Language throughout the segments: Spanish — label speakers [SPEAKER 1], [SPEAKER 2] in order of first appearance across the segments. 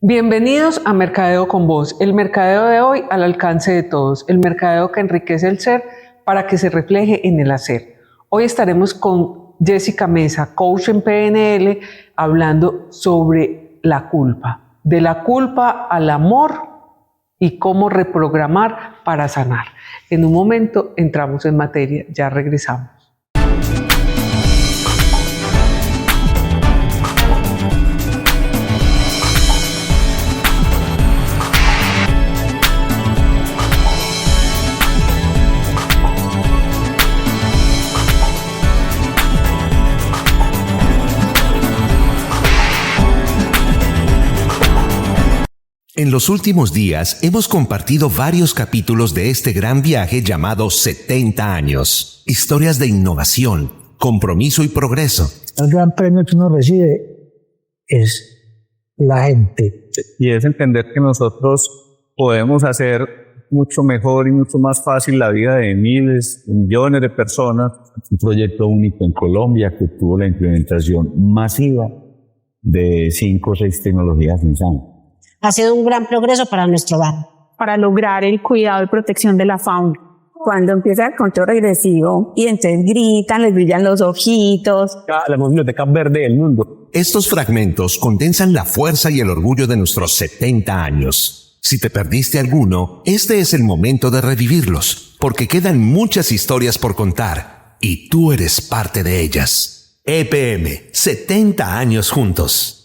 [SPEAKER 1] Bienvenidos a Mercadeo con Vos, el mercadeo de hoy al alcance de todos, el mercadeo que enriquece el ser para que se refleje en el hacer. Hoy estaremos con Jessica Mesa, coach en PNL, hablando sobre la culpa, de la culpa al amor y cómo reprogramar para sanar. En un momento entramos en materia, ya regresamos.
[SPEAKER 2] En los últimos días hemos compartido varios capítulos de este gran viaje llamado 70 años. Historias de innovación, compromiso y progreso.
[SPEAKER 3] El gran premio que uno recibe es la gente.
[SPEAKER 4] Y es entender que nosotros podemos hacer mucho mejor y mucho más fácil la vida de miles, millones de personas.
[SPEAKER 5] Un proyecto único en Colombia que tuvo la implementación masiva de 5 o 6 tecnologías en SAN.
[SPEAKER 6] Ha sido un gran progreso para nuestro barrio.
[SPEAKER 7] Para lograr el cuidado y protección de la fauna.
[SPEAKER 8] Cuando empieza el conteo regresivo y entonces gritan, les brillan los ojitos.
[SPEAKER 4] La biblioteca verde del mundo.
[SPEAKER 2] Estos fragmentos condensan la fuerza y el orgullo de nuestros 70 años. Si te perdiste alguno, este es el momento de revivirlos, porque quedan muchas historias por contar y tú eres parte de ellas. EPM, 70 años juntos.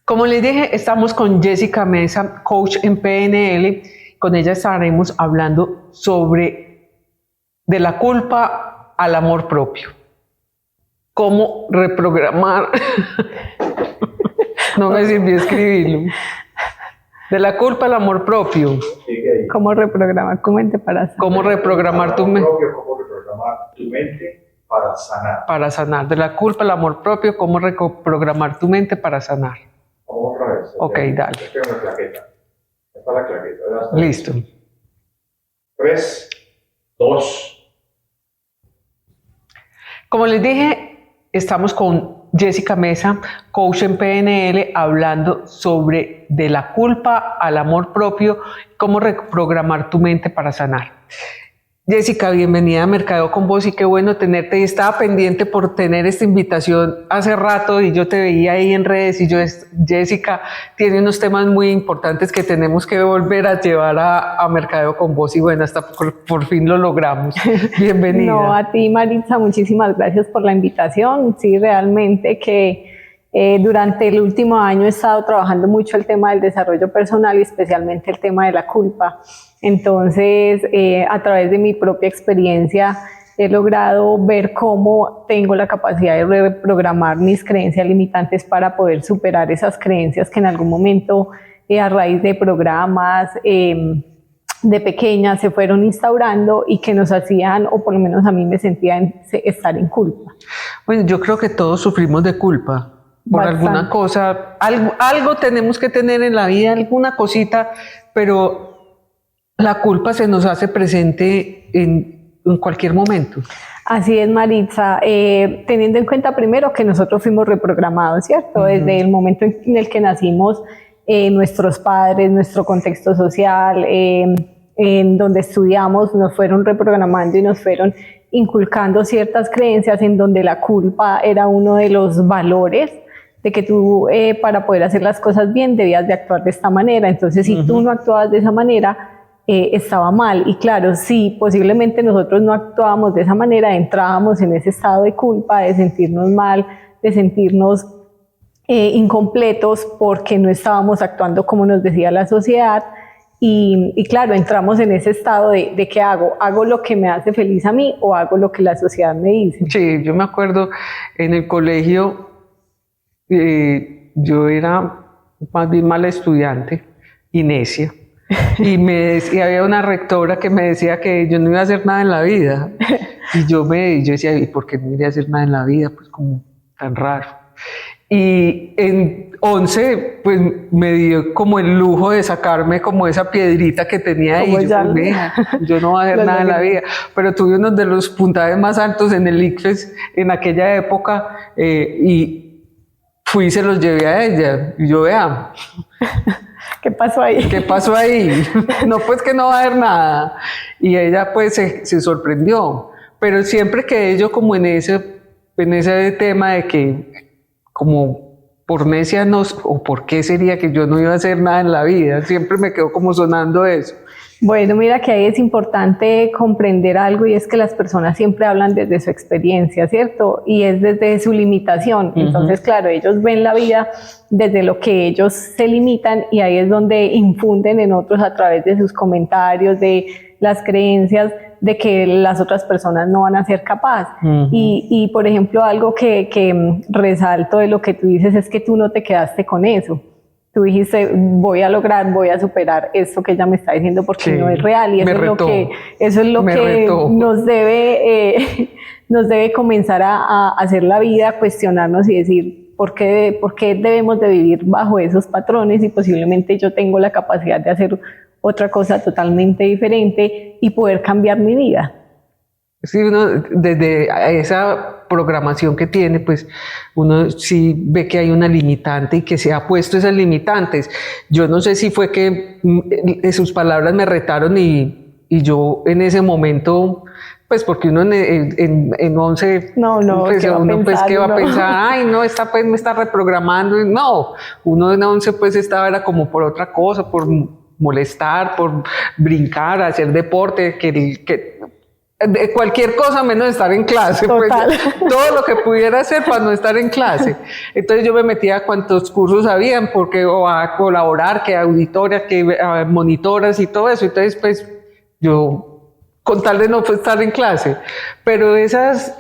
[SPEAKER 1] Como les dije, estamos con Jessica Mesa, coach en PNL. Con ella estaremos hablando sobre de la culpa al amor propio. Cómo reprogramar. No me sirvió escribirlo. De la culpa al amor propio.
[SPEAKER 7] ¿Cómo reprogramar tu mente para sanar?
[SPEAKER 1] ¿Cómo reprogramar tu mente?
[SPEAKER 9] ¿Cómo reprogramar tu mente para sanar?
[SPEAKER 1] Para sanar. De la culpa al amor propio, ¿cómo reprogramar tu mente para sanar?
[SPEAKER 9] Otra vez.
[SPEAKER 1] Ok, dale.
[SPEAKER 9] Esta es la claqueta. Esta es la claqueta.
[SPEAKER 1] Listo.
[SPEAKER 9] 3, 2.
[SPEAKER 1] Como les dije, estamos con Jessica Mesa, coach en PNL, hablando sobre de la culpa al amor propio, cómo reprogramar tu mente para sanar. Jessica, bienvenida a Mercadeo con Vos y qué bueno tenerte. Y estaba pendiente por tener esta invitación hace rato y yo te veía ahí en redes y Jessica tiene unos temas muy importantes que tenemos que volver a llevar a Mercadeo con Vos y bueno, hasta por fin lo logramos. Bienvenida.
[SPEAKER 7] No, a ti Maritza, muchísimas gracias por la invitación. Sí, realmente que durante el último año he estado trabajando mucho el tema del desarrollo personal y especialmente el tema de la culpa. Entonces, a través de mi propia experiencia, he logrado ver cómo tengo la capacidad de reprogramar mis creencias limitantes para poder superar esas creencias que en algún momento, a raíz de programas de pequeña, se fueron instaurando y que nos hacían, o por lo menos a mí me sentía estar en culpa.
[SPEAKER 1] Bueno, yo creo que todos sufrimos de culpa. Por
[SPEAKER 7] Bastante.
[SPEAKER 1] Alguna cosa, algo tenemos que tener en la vida, alguna cosita, pero la culpa se nos hace presente en cualquier momento.
[SPEAKER 7] Así es, Maritza, teniendo en cuenta primero que nosotros fuimos reprogramados, ¿cierto? Desde el momento en el que nacimos, nuestros padres, nuestro contexto social, en donde estudiamos, nos fueron reprogramando y nos fueron inculcando ciertas creencias en donde la culpa era uno de los valores de que tú para poder hacer las cosas bien debías de actuar de esta manera. Entonces, si tú no actuabas de esa manera, estaba mal. Y claro, si posiblemente nosotros no actuábamos de esa manera, entrábamos en ese estado de culpa, de sentirnos mal, de sentirnos incompletos porque no estábamos actuando como nos decía la sociedad. Y claro, entramos en ese estado de ¿qué hago? ¿Hago lo que me hace feliz a mí o hago lo que la sociedad me dice?
[SPEAKER 1] Sí, yo me acuerdo en el colegio, yo era más bien mala estudiante y necia. Y había una rectora que me decía que yo no iba a hacer nada en la vida. Y yo decía, ¿y por qué no iría a hacer nada en la vida? Pues como tan raro. Y en 11, pues me dio como el lujo de sacarme como esa piedrita que tenía ahí. Yo no voy a hacer nada en la vida. Pero tuve uno de los puntajes más altos en el ICFES en aquella época y fui y se los llevé a ella. Y yo, vea,
[SPEAKER 7] ¿Qué pasó ahí?
[SPEAKER 1] ¿qué pasó ahí? No, pues que no va a haber nada. Y ella pues se sorprendió. Pero siempre quedé yo como en ese tema de que como por necia o por qué sería que yo no iba a hacer nada en la vida. Siempre me quedó como sonando eso.
[SPEAKER 7] Bueno, mira que ahí es importante comprender algo y es que las personas siempre hablan desde su experiencia, ¿cierto? Y es desde su limitación. Entonces, claro, ellos ven la vida desde lo que ellos se limitan y ahí es donde infunden en otros a través de sus comentarios, de las creencias de que las otras personas no van a ser capaces. Y por ejemplo, algo que resalto de lo que tú dices es que tú no te quedaste con eso. Tú dijiste, voy a lograr, voy a superar esto que ella me está diciendo porque no es real. Y eso es lo que nos debe comenzar a hacer la vida, cuestionarnos y decir, ¿por qué debemos de vivir bajo esos patrones? Y posiblemente yo tengo la capacidad de hacer otra cosa totalmente diferente y poder cambiar mi vida.
[SPEAKER 1] Sí, uno desde esa programación que tiene, pues uno sí ve que hay una limitante y que se ha puesto esas limitantes. Yo no sé si fue que sus palabras me retaron y yo en ese momento, pues porque uno en 11, pues uno pues qué va a pensar, ay no, esta pues me está reprogramando. No, uno en 11 pues era como por otra cosa, por molestar, por brincar, hacer deporte, que de cualquier cosa menos estar en clase, pues, todo lo que pudiera hacer para no estar en clase. Entonces yo me metía a cuantos cursos habían, porque o a colaborar, que auditoras, que monitoras y todo eso. Entonces pues yo, con tal de no estar en clase, pero esas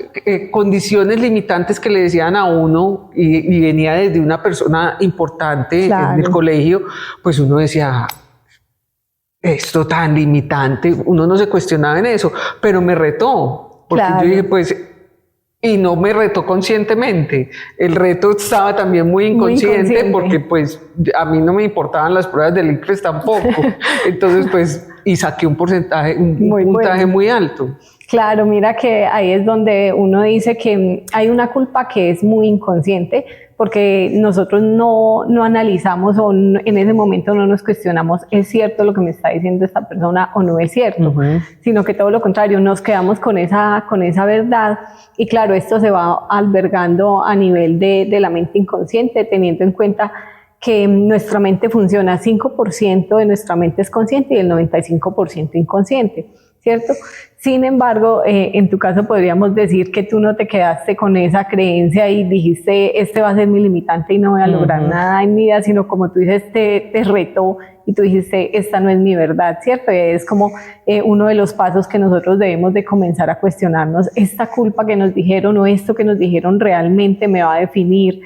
[SPEAKER 1] condiciones limitantes que le decían a uno y venía desde una persona importante en el colegio, pues uno decía, esto tan limitante, uno no se cuestionaba en eso, pero me retó, porque yo dije, pues, y no me retó conscientemente, el reto estaba también muy inconsciente, porque pues a mí no me importaban las pruebas del ICFES tampoco, entonces pues, y saqué un puntaje muy alto.
[SPEAKER 7] Claro, mira que ahí es donde uno dice que hay una culpa que es muy inconsciente, porque nosotros no analizamos o en ese momento no nos cuestionamos, ¿es cierto lo que me está diciendo esta persona o no es cierto? Sino que todo lo contrario, nos quedamos con esa verdad y claro, esto se va albergando a nivel de la mente inconsciente, teniendo en cuenta que nuestra mente funciona, 5% de nuestra mente es consciente y el 95% inconsciente, ¿cierto? Sin embargo, en tu caso podríamos decir que tú no te quedaste con esa creencia y dijiste, este va a ser mi limitante y no voy a lograr nada en mi vida, sino como tú dices, te retó y tú dijiste, esta no es mi verdad, ¿cierto? Y es como uno de los pasos que nosotros debemos de comenzar a cuestionarnos, esta culpa que nos dijeron o esto que nos dijeron realmente me va a definir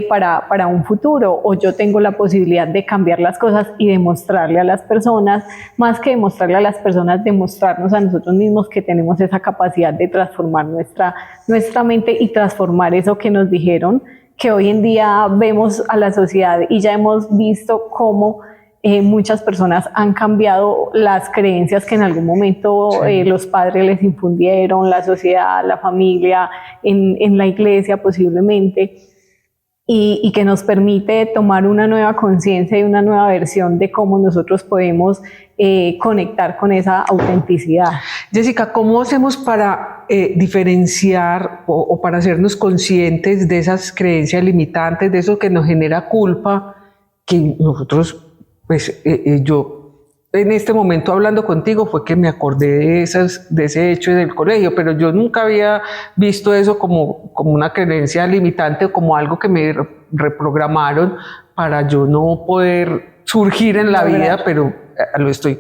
[SPEAKER 7] para un futuro, o yo tengo la posibilidad de cambiar las cosas y demostrarle a las personas, más que demostrarle a las personas, demostrarnos a nosotros mismos que tenemos esa capacidad de transformar nuestra mente y transformar eso que nos dijeron, que hoy en día vemos a la sociedad y ya hemos visto cómo muchas personas han cambiado las creencias que en algún momento los padres les infundieron, la sociedad, la familia, en la iglesia posiblemente. Y que nos permite tomar una nueva conciencia y una nueva versión de cómo nosotros podemos conectar con esa autenticidad.
[SPEAKER 1] Jessica, ¿cómo hacemos para diferenciar o para hacernos conscientes de esas creencias limitantes, de eso que nos genera culpa, que nosotros, pues yo en este momento hablando contigo fue que me acordé de ese hecho del colegio, pero yo nunca había visto eso como una creencia limitante o como algo que me reprogramaron para yo no poder surgir en la vida, pero lo estoy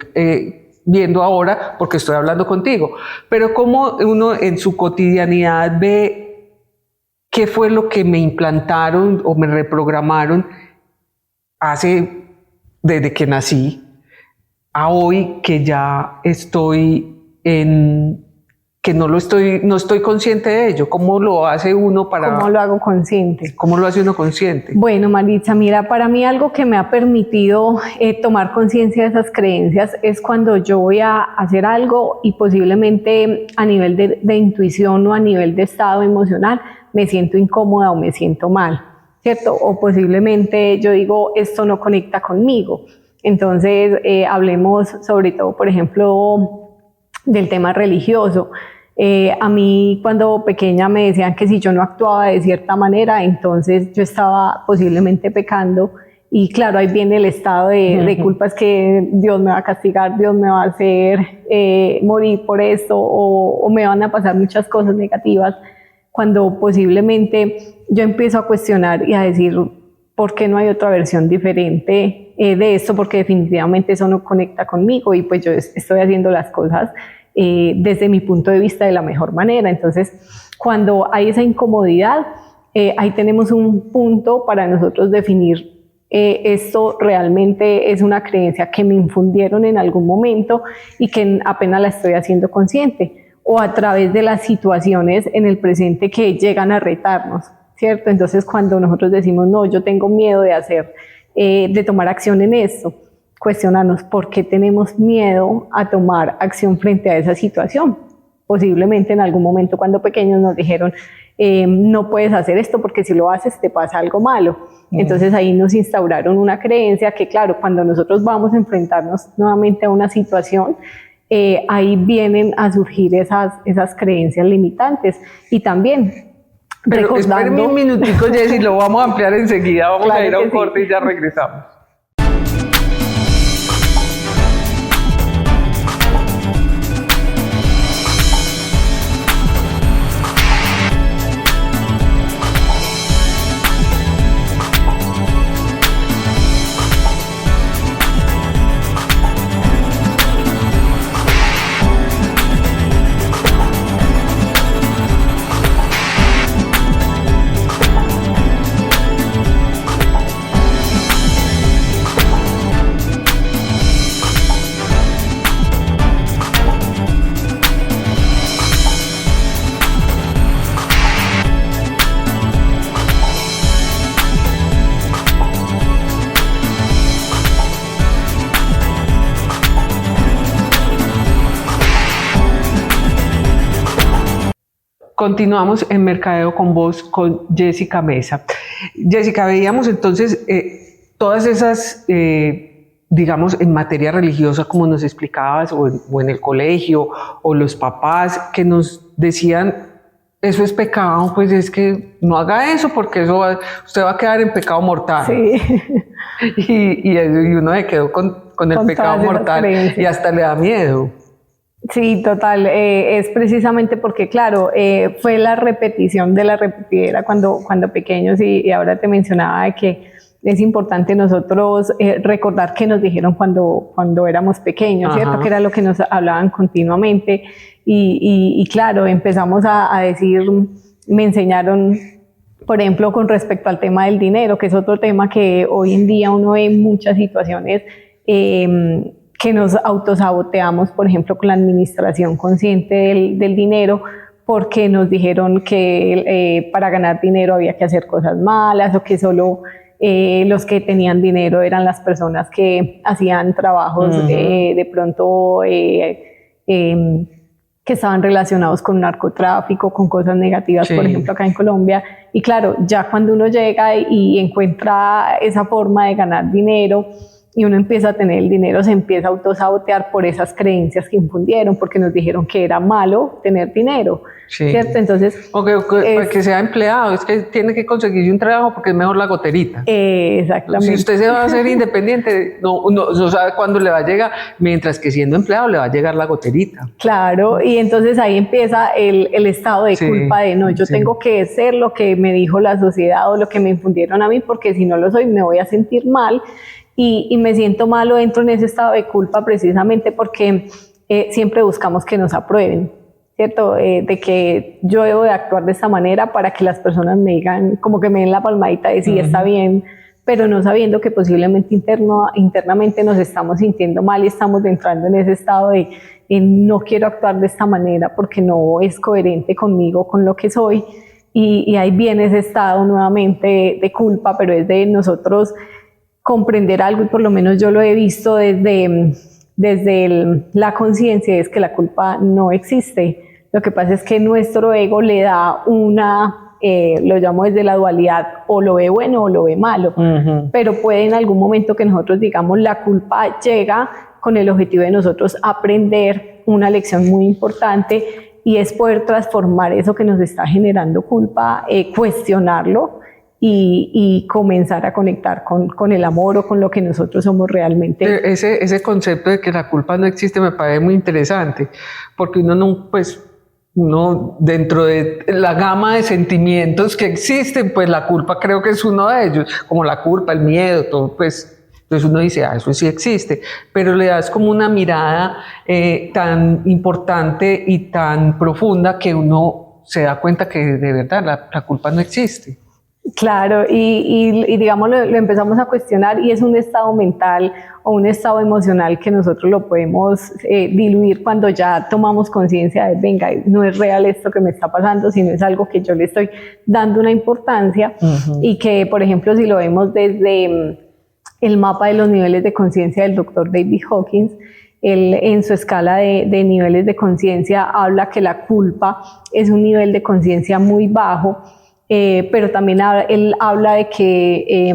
[SPEAKER 1] viendo ahora porque estoy hablando contigo. Pero cómo uno en su cotidianidad ve qué fue lo que me implantaron o me reprogramaron desde que nací, a hoy que ya estoy que no estoy consciente de ello. ¿Cómo lo hace uno para...?
[SPEAKER 7] ¿Cómo lo hago consciente?
[SPEAKER 1] ¿Cómo lo hace uno consciente?
[SPEAKER 7] Bueno, Maritza, mira, para mí algo que me ha permitido tomar conciencia de esas creencias es cuando yo voy a hacer algo y posiblemente a nivel de intuición o a nivel de estado emocional me siento incómoda o me siento mal, ¿cierto? O posiblemente yo digo, esto no conecta conmigo. Entonces, hablemos sobre todo, por ejemplo, del tema religioso. A mí cuando pequeña me decían que si yo no actuaba de cierta manera, entonces yo estaba posiblemente pecando. Y claro, ahí viene el estado de culpa, es que Dios me va a castigar, Dios me va a hacer morir por esto, o me van a pasar muchas cosas negativas, cuando posiblemente yo empiezo a cuestionar y a decir, ¿por qué no hay otra versión diferente de esto? Porque definitivamente eso no conecta conmigo y pues yo estoy haciendo las cosas desde mi punto de vista de la mejor manera. Entonces, cuando hay esa incomodidad, ahí tenemos un punto para nosotros definir esto realmente es una creencia que me infundieron en algún momento y que apenas la estoy haciendo consciente, o a través de las situaciones en el presente que llegan a retarnos, ¿cierto? Entonces, cuando nosotros decimos, no, yo tengo miedo de tomar acción en esto, cuestionarnos por qué tenemos miedo a tomar acción frente a esa situación. Posiblemente en algún momento cuando pequeños nos dijeron, no puedes hacer esto porque si lo haces te pasa algo malo. Entonces ahí nos instauraron una creencia que, claro, cuando nosotros vamos a enfrentarnos nuevamente a una situación, ahí vienen a surgir esas creencias limitantes. Y también
[SPEAKER 1] pero
[SPEAKER 7] recordando...
[SPEAKER 1] espérame un minutico, Jessy, lo vamos a ampliar enseguida. Vamos
[SPEAKER 7] Claro
[SPEAKER 1] a ir a un
[SPEAKER 7] que
[SPEAKER 1] corte
[SPEAKER 7] sí.
[SPEAKER 1] y ya regresamos. Continuamos en Mercadeo con Vos con Jessica Mesa. Jessica, veíamos entonces todas esas, digamos, en materia religiosa, como nos explicabas, o en el colegio, o los papás que nos decían, eso es pecado, pues es que no haga eso porque usted va a quedar en pecado mortal.
[SPEAKER 7] Sí.
[SPEAKER 1] Y uno se quedó con el pecado mortal y hasta le da miedo.
[SPEAKER 7] Sí, total. Es precisamente porque, claro, fue la repetición de la repetidera cuando pequeños y ahora te mencionaba de que es importante nosotros recordar qué nos dijeron cuando éramos pequeños,
[SPEAKER 1] Ajá.
[SPEAKER 7] ¿cierto? Que era lo que nos hablaban continuamente y claro, empezamos a decir, me enseñaron, por ejemplo, con respecto al tema del dinero, que es otro tema que hoy en día uno ve en muchas situaciones, que nos autosaboteamos, por ejemplo, con la administración consciente del dinero, porque nos dijeron que para ganar dinero había que hacer cosas malas o que solo los que tenían dinero eran las personas que hacían trabajos de pronto que estaban relacionados con narcotráfico, con cosas negativas,
[SPEAKER 1] Sí.
[SPEAKER 7] por ejemplo, acá en Colombia. Y claro, ya cuando uno llega y encuentra esa forma de ganar dinero, y uno empieza a tener el dinero, se empieza a autosabotear por esas creencias que infundieron, porque nos dijeron que era malo tener dinero,
[SPEAKER 1] Sí.
[SPEAKER 7] ¿cierto? Entonces,
[SPEAKER 1] O que sea empleado, es que tiene que conseguirse un trabajo porque es mejor la goterita.
[SPEAKER 7] exactamente.
[SPEAKER 1] Si usted se va a hacer independiente, no sabe cuándo le va a llegar, mientras que siendo empleado le va a llegar la goterita.
[SPEAKER 7] Claro, y entonces ahí empieza el estado de
[SPEAKER 1] Sí,
[SPEAKER 7] culpa de no, yo
[SPEAKER 1] sí.
[SPEAKER 7] tengo que ser lo que me dijo la sociedad o lo que me infundieron a mí, porque si no lo soy me voy a sentir mal. Y me siento mal o entro en ese estado de culpa precisamente porque siempre buscamos que nos aprueben, ¿cierto? De que yo debo de actuar de esta manera para que las personas me digan, como que me den la palmadita de sí, está bien, pero no sabiendo que posiblemente internamente nos estamos sintiendo mal y estamos entrando en ese estado de no quiero actuar de esta manera porque no es coherente conmigo, con lo que soy. Y ahí viene ese estado nuevamente de culpa, pero es de nosotros comprender algo, y por lo menos yo lo he visto desde la conciencia, es que la culpa no existe. Lo que pasa es que nuestro ego le da una lo llamo desde la dualidad, o lo ve bueno o lo ve malo, pero puede en algún momento que nosotros digamos la culpa llega con el objetivo de nosotros aprender una lección muy importante, y es poder transformar eso que nos está generando culpa, cuestionarlo y comenzar a conectar con el amor o con lo que nosotros somos realmente.
[SPEAKER 1] Ese concepto de que la culpa no existe me parece muy interesante, porque uno dentro de la gama de sentimientos que existen, pues la culpa creo que es uno de ellos, como la culpa, el miedo, todo, pues entonces uno dice, eso sí existe, pero le das como una mirada tan importante y tan profunda que uno se da cuenta que de verdad la culpa no existe.
[SPEAKER 7] Claro, y digamos lo empezamos a cuestionar, y es un estado mental o un estado emocional que nosotros lo podemos diluir cuando ya tomamos conciencia de, venga, no es real esto que me está pasando, sino es algo que yo le estoy dando una importancia, y que, por ejemplo, si lo vemos desde el mapa de los niveles de conciencia del doctor David Hawkins, él en su escala de niveles de conciencia habla que la culpa es un nivel de conciencia muy bajo, pero también él habla de que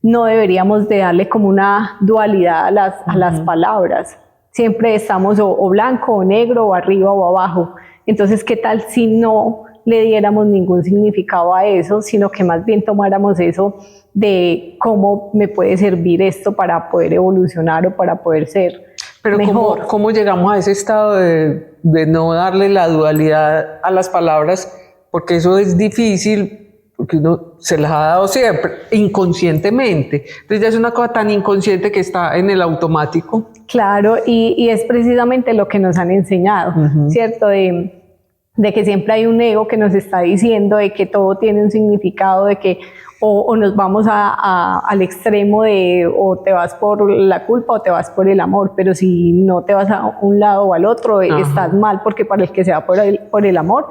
[SPEAKER 7] no deberíamos de darle como una dualidad a las palabras. Siempre estamos o blanco o negro, o arriba o abajo. Entonces, ¿qué tal si no le diéramos ningún significado a eso, sino que más bien tomáramos eso de cómo me puede servir esto para poder evolucionar o para poder ser
[SPEAKER 1] pero
[SPEAKER 7] mejor?
[SPEAKER 1] ¿cómo llegamos a ese estado de no darle la dualidad a las palabras? Porque eso es difícil, porque uno se las ha dado siempre, inconscientemente. Entonces ya es una cosa tan inconsciente que está en el automático.
[SPEAKER 7] Claro, y es precisamente lo que nos han enseñado, ¿cierto? De que siempre hay un ego que nos está diciendo de que todo tiene un significado, de que o nos vamos al extremo de o te vas por la culpa o te vas por el amor, pero si no te vas a un lado o al otro, estás mal, porque para el que se va por el amor,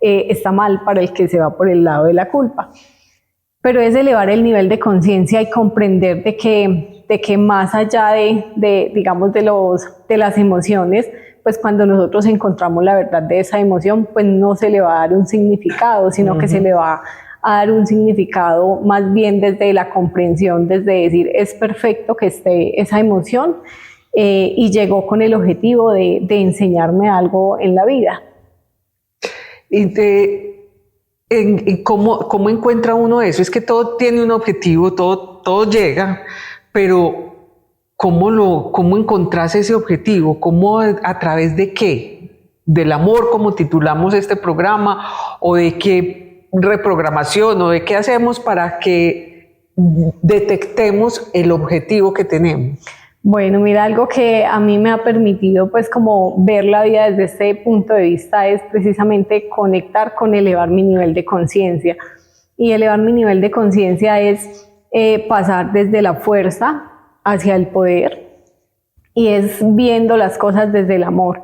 [SPEAKER 7] está mal para el que se va por el lado de la culpa. Pero es elevar el nivel de conciencia y comprender de que más allá digamos de las emociones, pues cuando nosotros encontramos la verdad de esa emoción, pues no se le va a dar un significado, sino que se le va a dar un significado más bien desde la comprensión, desde decir, es perfecto que esté esa emoción y llegó con el objetivo de enseñarme algo en la vida.
[SPEAKER 1] Y ¿cómo encuentra uno eso? Es que todo tiene un objetivo, todo llega, pero ¿cómo encontrás ese objetivo? ¿Cómo, a través de qué? ¿Del amor, como titulamos este programa? ¿O de qué reprogramación? ¿O de qué hacemos para que detectemos el objetivo que tenemos?
[SPEAKER 7] Bueno, mira, algo que a mí me ha permitido pues como ver la vida desde este punto de vista es precisamente conectar con elevar mi nivel de conciencia. Y elevar mi nivel de conciencia es pasar desde la fuerza hacia el poder, y es viendo las cosas desde el amor.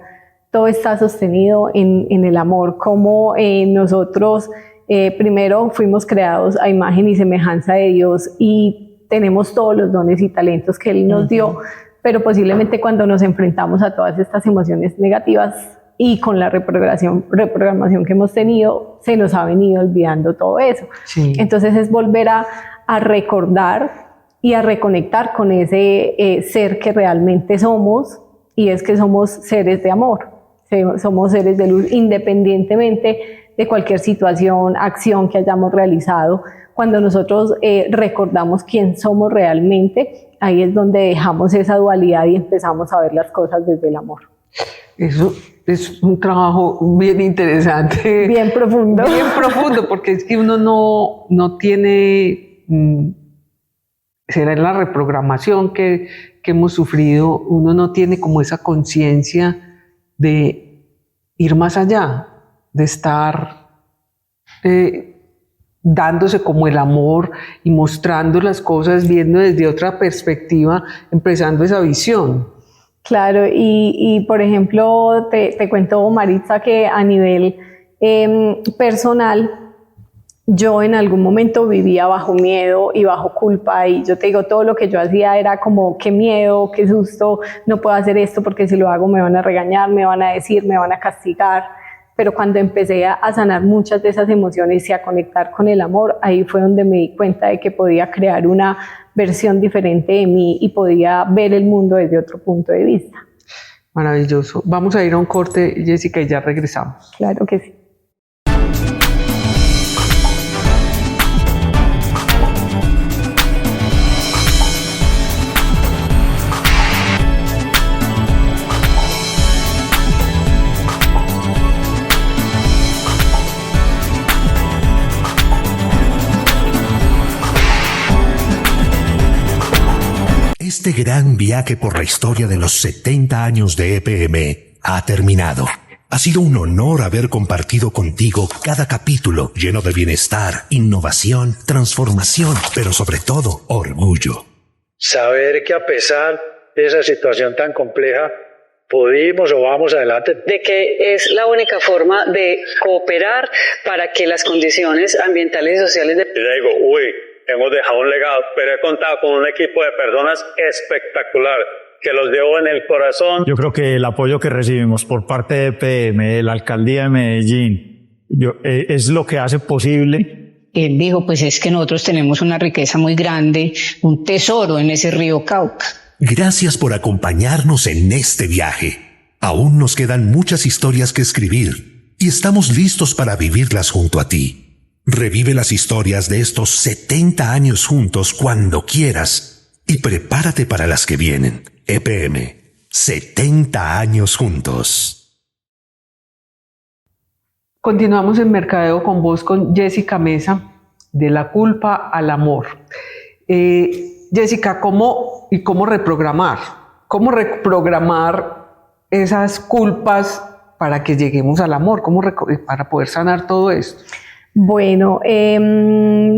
[SPEAKER 7] Todo está sostenido en el amor, como nosotros primero fuimos creados a imagen y semejanza de Dios y tenemos todos los dones y talentos que Él nos dio, pero posiblemente cuando nos enfrentamos a todas estas emociones negativas y con la reprogramación que hemos tenido, se nos ha venido olvidando todo eso. Sí. Entonces es volver a recordar y a reconectar con ese ser que realmente somos, y es que somos seres de amor, somos seres de luz, independientemente de cualquier situación, acción que hayamos realizado. Cuando nosotros recordamos quién somos realmente, ahí es donde dejamos esa dualidad y empezamos a ver las cosas desde el amor.
[SPEAKER 1] Eso es un trabajo bien interesante.
[SPEAKER 7] Bien profundo.
[SPEAKER 1] Bien profundo, porque es que uno no tiene, será en la reprogramación que hemos sufrido, uno no tiene como esa conciencia de ir más allá, de estar dándose como el amor y mostrando las cosas, viendo desde otra perspectiva, empezando esa visión.
[SPEAKER 7] Claro, y por ejemplo, te cuento, Maritza, que a nivel personal, yo en algún momento vivía bajo miedo y bajo culpa, y yo te digo, todo lo que yo hacía era como, qué miedo, qué susto, no puedo hacer esto porque si lo hago me van a regañar, me van a decir, me van a castigar. pero cuando empecé a sanar muchas de esas emociones y a conectar con el amor, ahí fue donde me di cuenta de que podía crear una versión diferente de mí y podía ver el mundo desde otro punto de vista.
[SPEAKER 1] Maravilloso. Vamos a ir a un corte, Jessica, y ya regresamos.
[SPEAKER 7] Claro que sí.
[SPEAKER 2] Este gran viaje por la historia de los 70 años de EPM ha terminado. Ha sido un honor haber compartido contigo cada capítulo lleno de bienestar, innovación, transformación, pero sobre todo orgullo.
[SPEAKER 10] Saber que a pesar de esa situación tan compleja, pudimos o vamos adelante.
[SPEAKER 11] De que es la única forma de cooperar para que las condiciones ambientales y sociales de...
[SPEAKER 10] Y digo, hemos dejado un legado, pero he contado con un equipo de personas espectacular, que los llevo en el corazón.
[SPEAKER 12] Yo creo que el apoyo que recibimos por parte de EPM, de la Alcaldía de Medellín, es lo que hace posible.
[SPEAKER 11] Él dijo, pues es que nosotros tenemos una riqueza muy grande, un tesoro en ese río Cauca.
[SPEAKER 2] Gracias por acompañarnos en este viaje. Aún nos quedan muchas historias que escribir y estamos listos para vivirlas junto a ti. Revive las historias de estos 70 años juntos cuando quieras y prepárate para las que vienen. EPM, 70 años juntos.
[SPEAKER 1] Continuamos en Mercadeo con vos, con Jessica Mesa, de la culpa al amor. Jessica, ¿cómo reprogramar? ¿Cómo reprogramar esas culpas para que lleguemos al amor? Para poder sanar todo esto?
[SPEAKER 7] Bueno,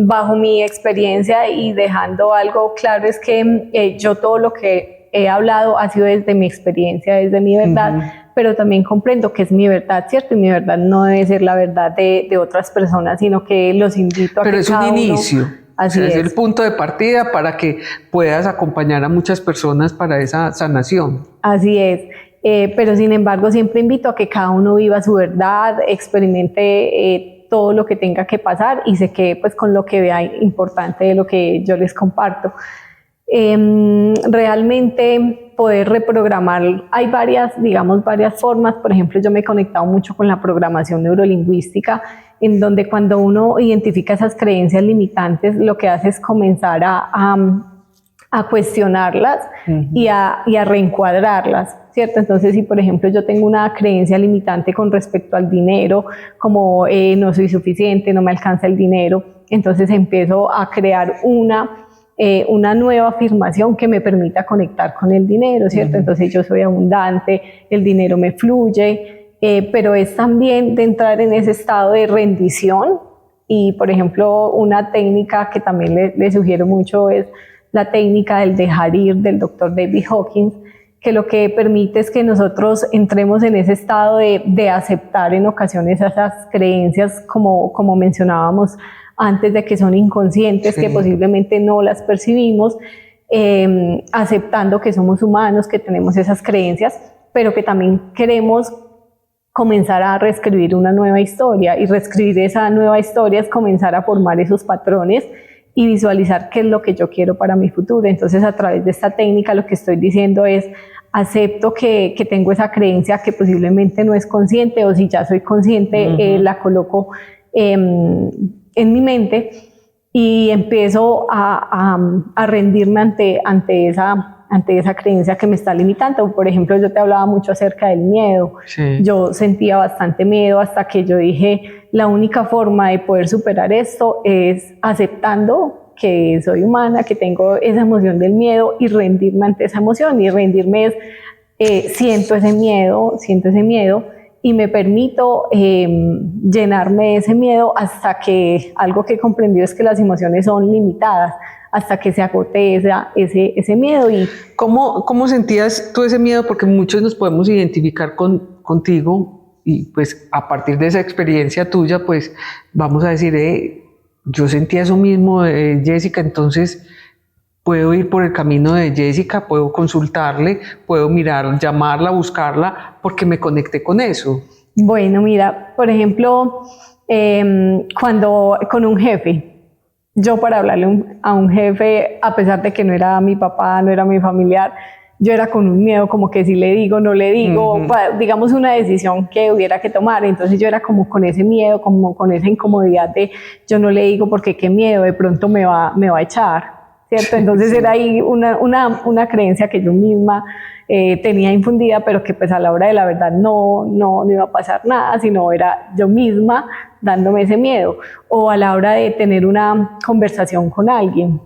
[SPEAKER 7] bajo mi experiencia y dejando algo claro es que yo todo lo que he hablado ha sido desde mi experiencia, desde mi verdad, pero también comprendo que es mi verdad, ¿cierto? Y mi verdad no debe ser la verdad de otras personas, sino que los invito a
[SPEAKER 1] pero
[SPEAKER 7] que
[SPEAKER 1] es un inicio.
[SPEAKER 7] Así
[SPEAKER 1] es el punto de partida para que puedas acompañar a muchas personas para esa sanación.
[SPEAKER 7] Así es. Pero sin embargo siempre invito a que cada uno viva su verdad, experimente todo lo que tenga que pasar y se quede pues con lo que vea importante de lo que yo les comparto. Realmente poder reprogramar, hay varias formas. Por ejemplo, yo me he conectado mucho con la programación neurolingüística, en donde cuando uno identifica esas creencias limitantes, lo que hace es comenzar a cuestionarlas y a reencuadrarlas, ¿cierto? Entonces, si por ejemplo yo tengo una creencia limitante con respecto al dinero, como no soy suficiente, no me alcanza el dinero, entonces empiezo a crear una nueva afirmación que me permita conectar con el dinero, ¿cierto? Entonces yo soy abundante, el dinero me fluye, pero es también de entrar en ese estado de rendición. Y por ejemplo, una técnica que también le sugiero mucho es la técnica del dejar ir del doctor David Hawkins, que lo que permite es que nosotros entremos en ese estado de aceptar en ocasiones esas creencias, como mencionábamos antes, de que son inconscientes, que posiblemente no las percibimos, aceptando que somos humanos, que tenemos esas creencias, pero que también queremos comenzar a reescribir una nueva historia, y reescribir esa nueva historia es comenzar a formar esos patrones y visualizar qué es lo que yo quiero para mi futuro. Entonces, a través de esta técnica lo que estoy diciendo es: acepto que tengo esa creencia que posiblemente no es consciente, o si ya soy consciente, la coloco en mi mente y empiezo a rendirme ante esa creencia que me está limitando. Por ejemplo, yo te hablaba mucho acerca del miedo. Yo sentía bastante miedo hasta que yo dije, la única forma de poder superar esto es aceptando que soy humana, que tengo esa emoción del miedo, y rendirme ante esa emoción. Y rendirme es, siento ese miedo y me permito llenarme de ese miedo hasta que algo que he comprendido es que las emociones son limitadas, hasta que se agote ese miedo. ¿Y
[SPEAKER 1] cómo sentías tú ese miedo? Porque muchos nos podemos identificar contigo, y pues a partir de esa experiencia tuya, pues vamos a decir, yo sentía eso mismo de Jessica, entonces puedo ir por el camino de Jessica, puedo consultarle, puedo mirar, llamarla, buscarla, porque me conecté con eso.
[SPEAKER 7] Bueno, mira, por ejemplo, cuando con un jefe, yo para hablarle a un jefe, a pesar de que no era mi papá, no era mi familiar, yo era con un miedo como que si le digo, no le digo, digamos una decisión que hubiera que tomar, entonces yo era como con ese miedo, como con esa incomodidad de yo no le digo porque qué miedo, de pronto me va a echar, ¿cierto? Entonces era ahí una creencia que yo misma tenía infundida, pero que pues a la hora de la verdad no iba a pasar nada, sino era yo misma dándome ese miedo, o a la hora de tener una conversación con alguien.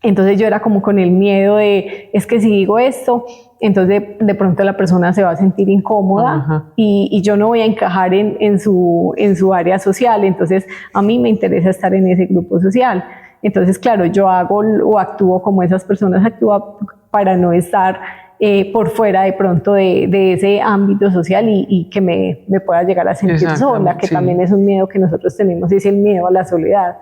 [SPEAKER 7] Entonces yo era como con el miedo de, es que si digo esto, entonces de pronto la persona se va a sentir incómoda y yo no voy a encajar en su área social, entonces a mí me interesa estar en ese grupo social. Entonces, claro, yo hago o actúo como esas personas actúan para no estar por fuera de pronto de ese ámbito social y que me pueda llegar a sentir sola, que también es un miedo que nosotros tenemos, es el miedo a la soledad.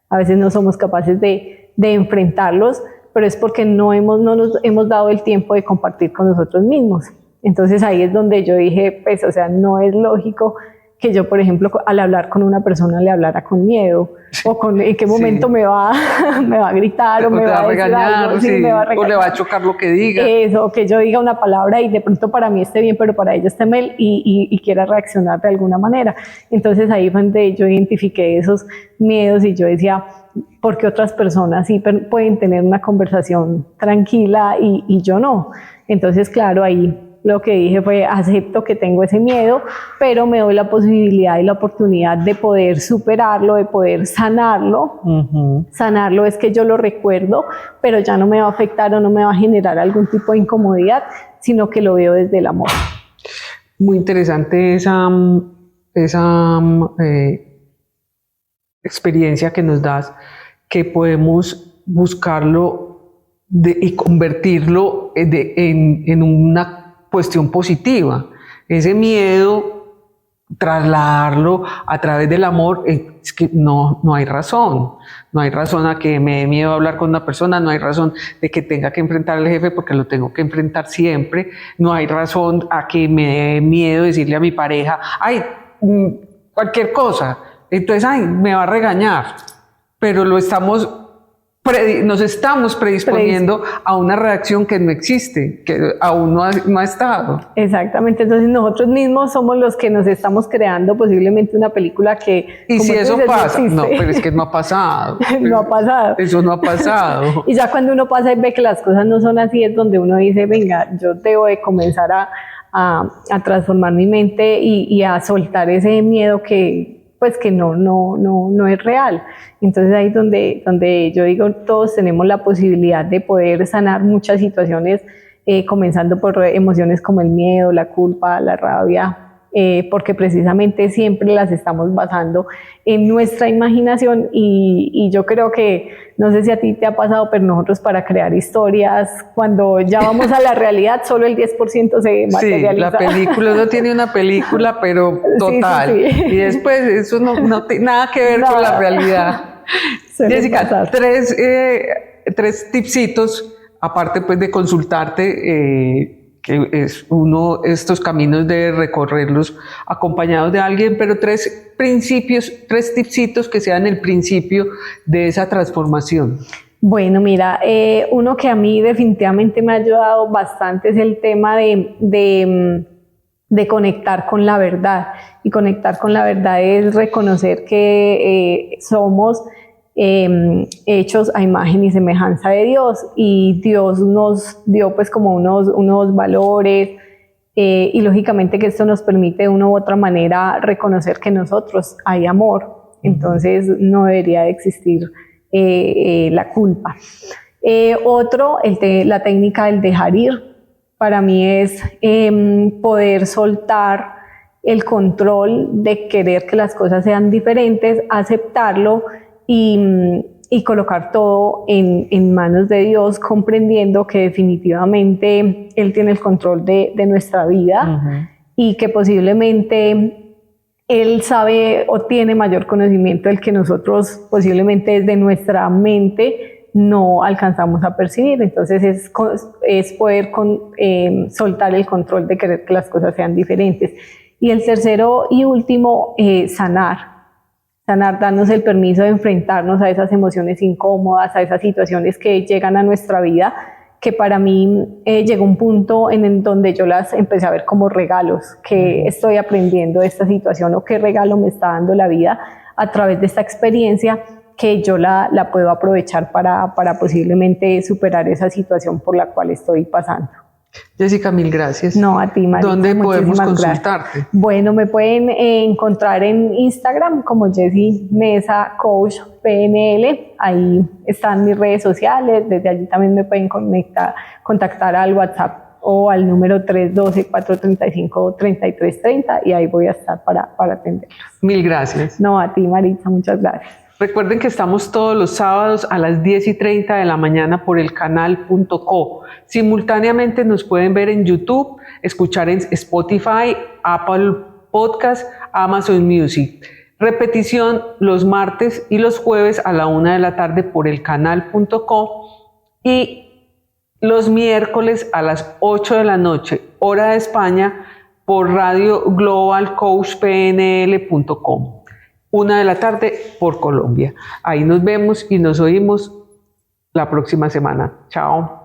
[SPEAKER 7] A veces no somos capaces de enfrentarlos, pero es porque no nos hemos dado el tiempo de compartir con nosotros mismos. Entonces ahí es donde yo dije, pues, o sea, no es lógico que yo, por ejemplo, al hablar con una persona le hablara con miedo, o en qué momento me va a gritar, o me va a
[SPEAKER 1] regañar,
[SPEAKER 7] me va a regañar,
[SPEAKER 1] o le va a chocar lo que diga.
[SPEAKER 7] Eso, o que yo diga una palabra y de pronto para mí esté bien, pero para ella esté mal y quiera reaccionar de alguna manera. Entonces ahí fue donde yo identifiqué esos miedos y yo decía, porque otras personas sí pueden tener una conversación tranquila y yo no. Entonces, claro, ahí lo que dije fue, acepto que tengo ese miedo, pero me doy la posibilidad y la oportunidad de poder superarlo, de poder sanarlo. Sanarlo es que yo lo recuerdo, pero ya no me va a afectar o no me va a generar algún tipo de incomodidad, sino que lo veo desde el amor.
[SPEAKER 1] Muy interesante esa experiencia que nos das, que podemos buscarlo y convertirlo en una cuestión positiva. Ese miedo, trasladarlo a través del amor, es que no hay razón. No hay razón a que me dé miedo hablar con una persona, no hay razón de que tenga que enfrentar al jefe porque lo tengo que enfrentar siempre, no hay razón a que me dé miedo decirle a mi pareja, ay, cualquier cosa. Entonces, ay, me va a regañar, pero nos estamos predisponiendo a una reacción que no existe, que aún no ha estado.
[SPEAKER 7] Exactamente, entonces nosotros mismos somos los que nos estamos creando posiblemente una película que...
[SPEAKER 1] Y si eso pasa, no, pero es que no ha pasado.
[SPEAKER 7] No ha pasado.
[SPEAKER 1] Eso no ha pasado.
[SPEAKER 7] Y ya cuando uno pasa y ve que las cosas no son así, es donde uno dice, venga, yo debo de comenzar a transformar mi mente y a soltar ese miedo que no es real. Entonces ahí es donde yo digo, todos tenemos la posibilidad de poder sanar muchas situaciones, comenzando por emociones como el miedo, la culpa, la rabia, porque precisamente siempre las estamos basando en nuestra imaginación y yo creo que, no sé si a ti te ha pasado, pero nosotros para crear historias, cuando ya vamos a la realidad, solo el 10% se materializa.
[SPEAKER 1] Sí, la película, uno tiene una película, pero total. Sí. Y después eso no tiene nada que ver con la realidad. Jessica, tres tipsitos, aparte pues de consultarte, que es uno de estos caminos de recorrerlos acompañados de alguien, pero tres tipsitos que sean el principio de esa transformación.
[SPEAKER 7] Bueno, mira, uno que a mí definitivamente me ha ayudado bastante es el tema de conectar con la verdad. Y conectar con la verdad es reconocer que somos hechos a imagen y semejanza de Dios, y Dios nos dio pues como unos valores, y lógicamente que esto nos permite de una u otra manera reconocer que en nosotros hay amor, entonces no debería de existir la culpa. Otro, la técnica del dejar ir, para mí es poder soltar el control de querer que las cosas sean diferentes, aceptarlo y colocar todo en manos de Dios, comprendiendo que definitivamente Él tiene el control de nuestra vida, y que posiblemente Él sabe o tiene mayor conocimiento del que nosotros posiblemente desde nuestra mente no alcanzamos a percibir. Entonces es poder soltar el control de querer que las cosas sean diferentes. Y el tercero y último, sanar, darnos el permiso de enfrentarnos a esas emociones incómodas, a esas situaciones que llegan a nuestra vida, que para mí llegó un punto en donde yo las empecé a ver como regalos, que estoy aprendiendo de esta situación o qué regalo me está dando la vida a través de esta experiencia, que yo la puedo aprovechar para posiblemente superar esa situación por la cual estoy pasando.
[SPEAKER 1] Jessica, mil gracias.
[SPEAKER 7] No, a ti, Maritza.
[SPEAKER 1] ¿Dónde podemos consultarte?
[SPEAKER 7] Gracias. Bueno, me pueden encontrar en Instagram como Jessie Mesa Coach PNL. Ahí están mis redes sociales. Desde allí también me pueden contactar al WhatsApp o al número 312-435-3330 y ahí voy a estar para atenderlos.
[SPEAKER 1] Mil gracias.
[SPEAKER 7] No, a ti, Maritza, muchas gracias.
[SPEAKER 1] Recuerden que estamos todos los sábados a las 10:30 de la mañana por el canal.co. Simultáneamente nos pueden ver en YouTube, escuchar en Spotify, Apple Podcast, Amazon Music. Repetición los martes y los jueves a la 1 de la tarde por el canal.co y los miércoles a las 8 de la noche, hora de España, por Radio Global Coach PNL.com. 1 de la tarde por Colombia. Ahí nos vemos y nos oímos la próxima semana. Chao.